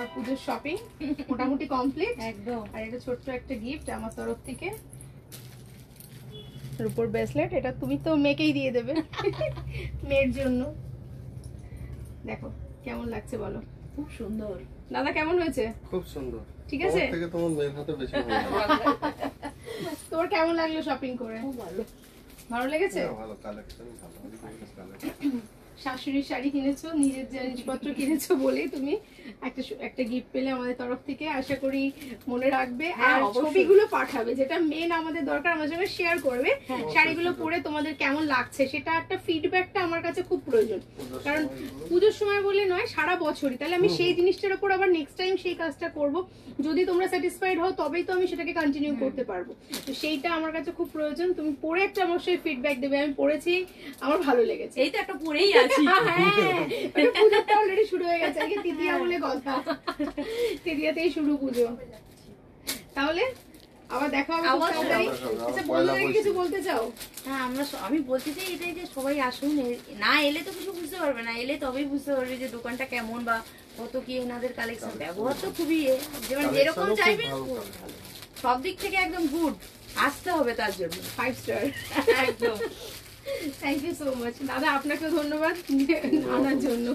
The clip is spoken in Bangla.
আমার পুজোর শপিং মোটামুটি কমপ্লিট একদম। আর এটা ছোট্ট একটা গিফট আমার তরফ থেকে, রূপোর ব্রেসলেট। এটা তুমি তো মেয়েকেই দিয়ে দেবে মেয়ের জন্য। দেখো কেমন লাগছে বলো? খুব সুন্দর। দাদা কেমন হয়েছে? খুব সুন্দর। ঠিক আছে, থেকে তোমার মেয়ের হাতে বেশি ভালো। তোমার কেমন লাগলো শপিং করে? খুব ভালো। ভালো লেগেছে? ভালো কালেকশন, ভালো। শাশুড়ির শাড়ি কিনেছো, নিজের জিনিসপত্র কিনেছো বলেই তুমি একটা গিফট পেলে আমাদের তরফ থেকে। আশা করি মনে রাখবে আর ছবিগুলো পাঠাবে, যেটা মেন আমাদের দরকার, আমার সঙ্গে শেয়ার করবে শাড়িগুলো পরে তোমাদের কেমন লাগছে। সেটা একটা ফিডব্যাকটা আমার কাছে খুব প্রয়োজন, কারণ পুজোর সময় বলে নয়, সারা বছরই। তাহলে আমি সেই জিনিসটার উপর আবার নেক্সট টাইম সেই কাজটা করব। যদি তোমরা স্যাটিসফাইড হও তবেই তো আমি সেটাকে কন্টিনিউ করতে পারবো। তো সেইটা আমার কাছে খুব প্রয়োজন। তুমি পরে একটা অবশ্যই ফিডব্যাক দেবে, আমি পড়েছি, আমার ভালো লেগেছে। এই তো একটা পরেই আছি। হ্যাঁ, পুজোটা অলরেডি শুরু হয়ে গেছে। আজকে তৃতীয়া বলে কথা, তৃতীয়াতেই শুরু পুজো। তাহলে আবার দেখা হবে। আচ্ছা, বন্ধুদেরকে কিছু বলতে চাও? হ্যাঁ, আমি বলতে চাই এটাই যে সবাই আসুন। না এলে তো কিছু বুঝতে পারবে না, এলে তবেই বুঝতে পারবে যে দোকানটা কেমন বা কত কি এনাদের কালেকশন। ব্যবহার তো খুবই যেরকম চাইবেন সব দিক থেকে একদম গুড। আসতে হবে তার জন্য 5 স্টার একদম। থ্যাংক ইউ সো মাচ দাদা, আপনাকেও ধন্যবাদ আনার জন্য।